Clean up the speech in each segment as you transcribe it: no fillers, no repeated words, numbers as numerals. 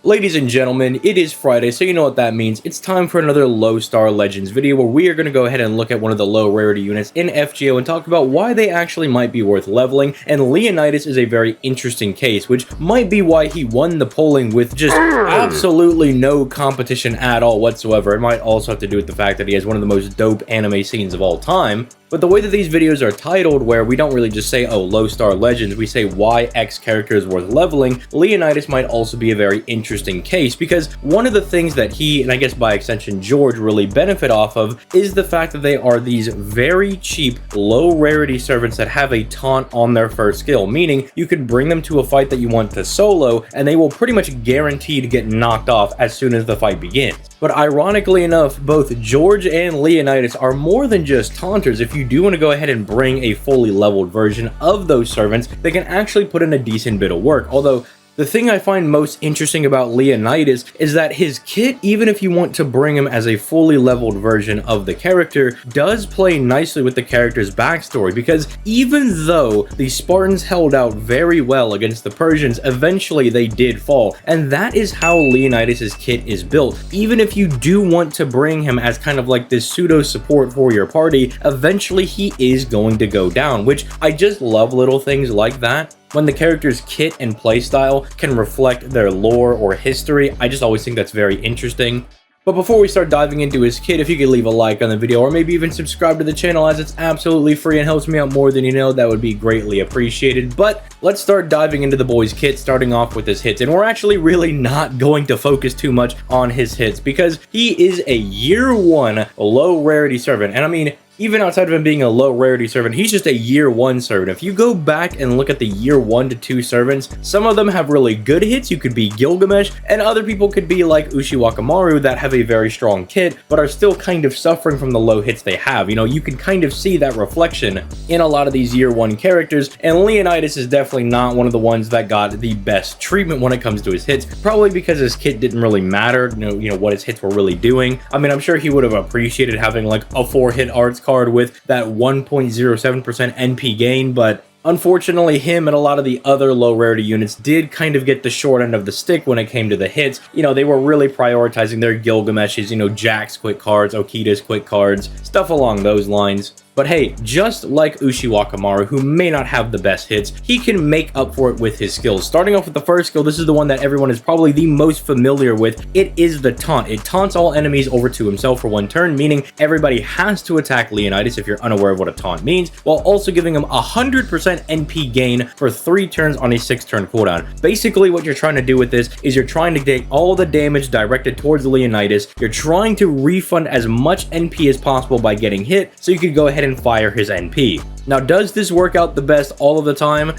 Ladies and gentlemen, it is Friday, so you know what that means. It's time for another Low Star Legends video where we are going to go ahead and look at one of the low rarity units in FGO and talk about why they actually might be worth leveling. And Leonidas is a very interesting case, which might be why he won the polling with just absolutely no competition at all whatsoever. It might also have to do with the fact that he has one of the most dope anime scenes of all time. But the way that these videos are titled, where we don't really just say, oh, Low Star Legends, we say why X character is worth leveling, Leonidas might also be a very interesting case, because one of the things that he, and I guess by extension George, really benefit off of is the fact that they are these very cheap, low rarity servants that have a taunt on their first skill, meaning you could bring them to a fight that you want to solo, and they will pretty much guarantee to get knocked off as soon as the fight begins. But ironically enough, both George and Leonidas are more than just taunters. If you do want to go ahead and bring a fully leveled version of those servants, they can actually put in a decent bit of work. Although, the thing I find most interesting about Leonidas is that his kit, even if you want to bring him as a fully leveled version of the character, does play nicely with the character's backstory, because even though the Spartans held out very well against the Persians, eventually they did fall, and that is how Leonidas's kit is built. Even if you do want to bring him as kind of like this pseudo support for your party, eventually he is going to go down, which I just love little things like that. When the character's kit and playstyle can reflect their lore or history, I just always think that's very interesting. But before we start diving into his kit, if you could leave a like on the video or maybe even subscribe to the channel, as it's absolutely free and helps me out more than you know, that would be greatly appreciated. But let's start diving into the boy's kit, starting off with his hits. And we're actually really not going to focus too much on his hits because he is a year one low rarity servant. And I mean, even outside of him being a low rarity servant, he's just a year one servant. If you go back and look at the year 1 to 2 servants, some of them have really good hits. You could be Gilgamesh, and other people could be like Ushiwakamaru that have a very strong kit, but are still kind of suffering from the low hits they have. You know, you can kind of see that reflection in a lot of these year 1 characters, and Leonidas is definitely not one of the ones that got the best treatment when it comes to his hits, probably because his kit didn't really matter, you know what his hits were really doing. I mean, I'm sure he would have appreciated having like a 4-hit arts card with that 1.07% NP gain, but unfortunately, him and a lot of the other low rarity units did kind of get the short end of the stick when it came to the hits. You know, they were really prioritizing their Gilgameshes, you know, Jack's quick cards, Okita's quick cards, stuff along those lines. But hey, just like Ushiwakamaru, who may not have the best hits, he can make up for it with his skills. Starting off with the first skill, this is the one that everyone is probably the most familiar with. It is the taunt. It taunts all enemies over to himself for 1 turn, meaning everybody has to attack Leonidas if you're unaware of what a taunt means, while also giving him 100% NP gain for 3 turns on a 6-turn cooldown. Basically, what you're trying to do with this is you're trying to get all the damage directed towards Leonidas. You're trying to refund as much NP as possible by getting hit, so you could go ahead and fire his NP. Now, does this work out the best all of the time?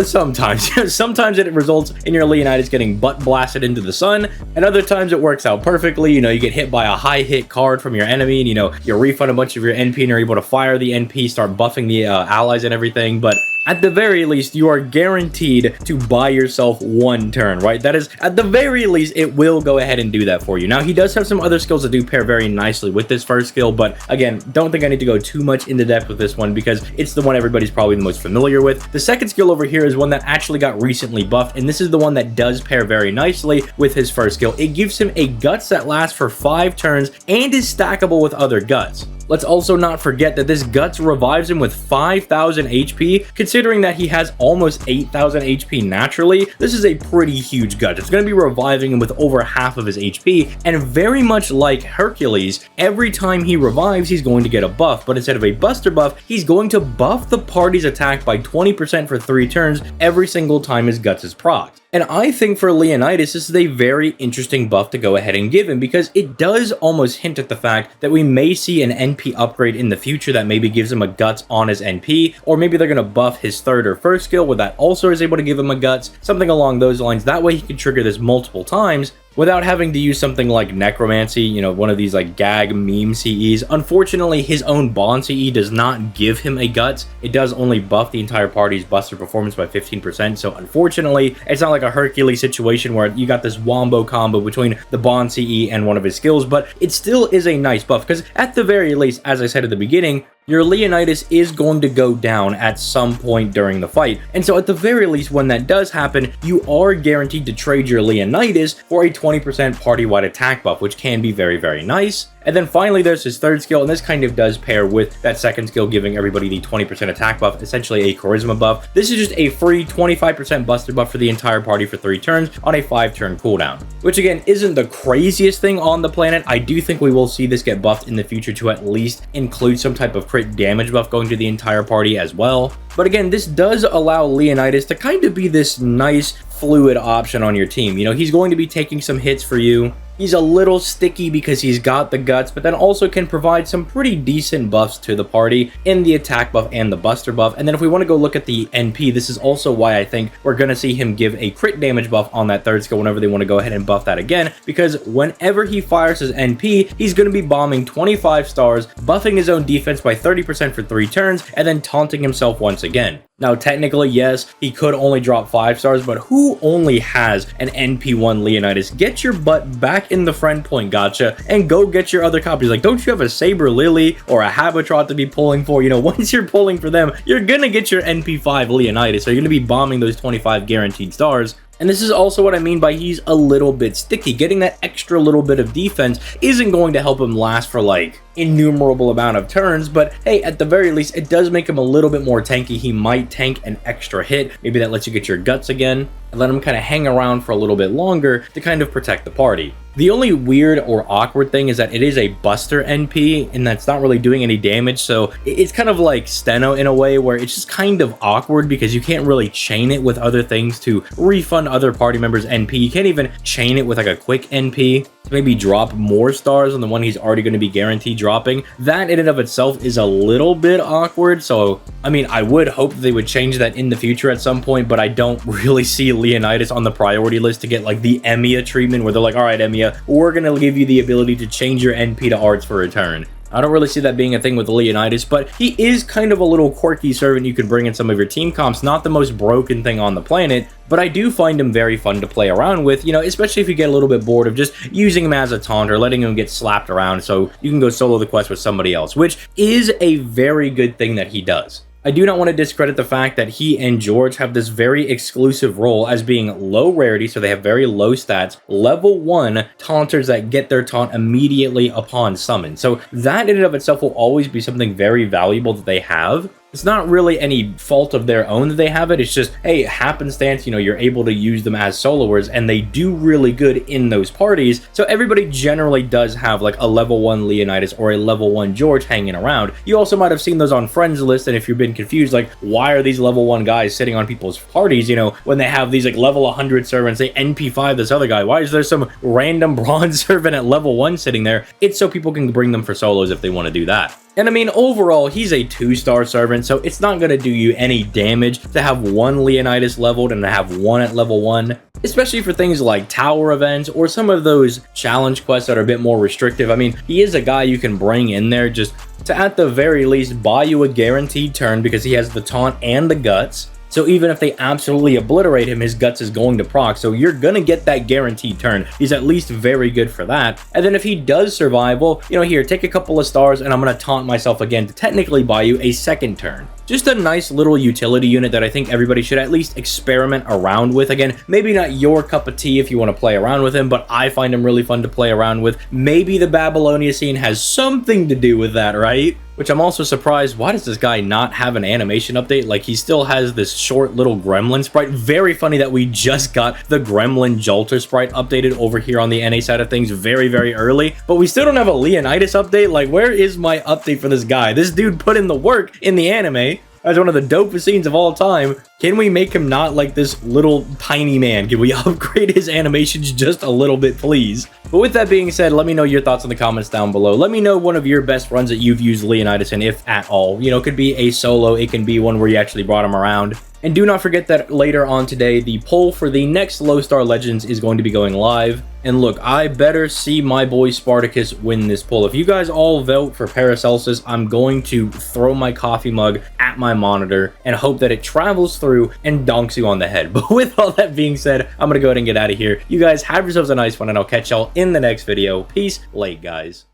Sometimes. Sometimes it results in your Leonidas getting butt blasted into the sun, and other times it works out perfectly. You know, you get hit by a high hit card from your enemy, and you know, you refund a bunch of your NP and you're able to fire the NP, start buffing the allies and everything. But at the very least, you are guaranteed to buy yourself 1 turn, right? That is, at the very least, it will go ahead and do that for you. Now, he does have some other skills that do pair very nicely with this first skill, but again, don't think I need to go too much into depth with this one because it's the one everybody's probably the most familiar with. The second skill over here is one that actually got recently buffed, and this is the one that does pair very nicely with his first skill. It gives him a guts that lasts for 5 turns and is stackable with other guts. Let's also not forget that this Guts revives him with 5,000 HP. Considering that he has almost 8,000 HP naturally, this is a pretty huge Guts. It's going to be reviving him with over half of his HP, and very much like Hercules, every time he revives, he's going to get a buff, but instead of a buster buff, he's going to buff the party's attack by 20% for 3 turns every single time his Guts is procced. And I think for Leonidas, this is a very interesting buff to go ahead and give him, because it does almost hint at the fact that we may see an NP upgrade in the future that maybe gives him a Guts on his NP, or maybe they're going to buff his 3rd or 1st skill where that also is able to give him a Guts, something along those lines. That way he can trigger this multiple times without having to use something like Necromancy, you know, one of these like gag meme CEs. Unfortunately, his own Bond CE does not give him a Guts. It does only buff the entire party's buster performance by 15%, so unfortunately, it's not like a Hercules situation where you got this wombo combo between the Bond CE and one of his skills, but it still is a nice buff, because at the very least, as I said at the beginning, your Leonidas is going to go down at some point during the fight. And so at the very least, when that does happen, you are guaranteed to trade your Leonidas for a 20% party-wide attack buff, which can be very, very nice. And then finally, there's his third skill, and this kind of does pair with that second skill, giving everybody the 20% attack buff, essentially a charisma buff. This is just a free 25% buster buff for the entire party for 3 turns on a 5-turn cooldown, which again isn't the craziest thing on the planet. I do think we will see this get buffed in the future to at least include some type of crit damage buff going to the entire party as well. But again, this does allow Leonidas to kind of be this nice fluid option on your team. You know, he's going to be taking some hits for you. He's a little sticky because he's got the guts, but then also can provide some pretty decent buffs to the party in the attack buff and the buster buff. And then if we want to go look at the NP, this is also why I think we're going to see him give a crit damage buff on that third skill whenever they want to go ahead and buff that again, because whenever he fires his NP, he's going to be bombing 25 stars, buffing his own defense by 30% for 3 turns, and then taunting himself once again. Now, technically, yes, he could only drop 5 stars, but who only has an NP1 Leonidas? Get your butt back in the friend point gacha and go get your other copies. Like, don't you have a Saber Lily or a Habitrot to be pulling for? You know, once you're pulling for them, you're gonna get your NP5 Leonidas, so you're gonna be bombing those 25 guaranteed stars. And this is also what I mean by he's a little bit sticky. Getting that extra little bit of defense isn't going to help him last for like innumerable amount of turns, but hey, at the very least, it does make him a little bit more tanky. He might tank an extra hit. Maybe that lets you get your guts again and let him kind of hang around for a little bit longer to kind of protect the party. The only weird or awkward thing is that it is a buster NP, and that's not really doing any damage, so it's kind of like Steno in a way where it's just kind of awkward because you can't really chain it with other things to refund other party members' NP. You can't even chain it with like a quick NP to maybe drop more stars on the one he's already going to be guaranteed dropping. That in and of itself is a little bit awkward, so I mean, I would hope they would change that in the future at some point, but I don't really see Leonidas on the priority list to get like the Emiya treatment where they're like, all right, Emiya, we're going to give you the ability to change your NP to arts for a turn. I don't really see that being a thing with Leonidas, but he is kind of a little quirky servant you could bring in some of your team comps. Not the most broken thing on the planet, but I do find him very fun to play around with, you know, especially if you get a little bit bored of just using him as a taunt or letting him get slapped around so you can go solo the quest with somebody else, which is a very good thing that he does. I do not want to discredit the fact that he and George have this very exclusive role as being low rarity, so they have very low stats, level 1 taunters that get their taunt immediately upon summon. So that in and of itself will always be something very valuable that they have. It's not really any fault of their own that they have it. It's just, hey, happenstance, you know, you're able to use them as soloers, and they do really good in those parties. So everybody generally does have like a level 1 Leonidas or a level 1 George hanging around. You also might have seen those on friends list, and if you've been confused, like, why are these level 1 guys sitting on people's parties, you know, when they have these like level 100 servants, they NP5 this other guy? Why is there some random bronze servant at level 1 sitting there? It's so people can bring them for solos if they want to do that. And I mean, overall, he's a 2-star servant, so it's not going to do you any damage to have 1 Leonidas leveled and to have 1 at level 1, especially for things like tower events or some of those challenge quests that are a bit more restrictive. I mean, he is a guy you can bring in there just to, at the very least, buy you a guaranteed turn because he has the taunt and the guts. So even if they absolutely obliterate him, his guts is going to proc, so you're gonna get that guaranteed turn. He's at least very good for that. And then if he does survive, well, you know, here, take a couple of stars and I'm gonna taunt myself again to technically buy you a second turn. Just a nice little utility unit that I think everybody should at least experiment around with. Again, maybe not your cup of tea if you want to play around with him, but I find him really fun to play around with. Maybe the Babylonia scene has something to do with that, right? Which I'm also surprised, why does this guy not have an animation update? Like, he still has this short little gremlin sprite. Very funny that we just got the gremlin Jolter sprite updated over here on the NA side of things very, very early. But we still don't have a Leonidas update. Like, where is my update for this guy? This dude put in the work in the anime as one of the dopest scenes of all time. Can we make him not like this little tiny man? Can we upgrade his animations just a little bit, please? But with that being said, let me know your thoughts in the comments down below. Let me know one of your best runs that you've used Leonidas in, if at all. You know, it could be a solo, it can be one where you actually brought him around. And do not forget that later on today, the poll for the next Low Star Legends is going to be going live. And look, I better see my boy Spartacus win this poll. If you guys all vote for Paracelsus, I'm going to throw my coffee mug at my monitor and hope that it travels through and donks you on the head. But with all that being said, I'm going to go ahead and get out of here. You guys have yourselves a nice one, and I'll catch y'all in the next video. Peace, late guys.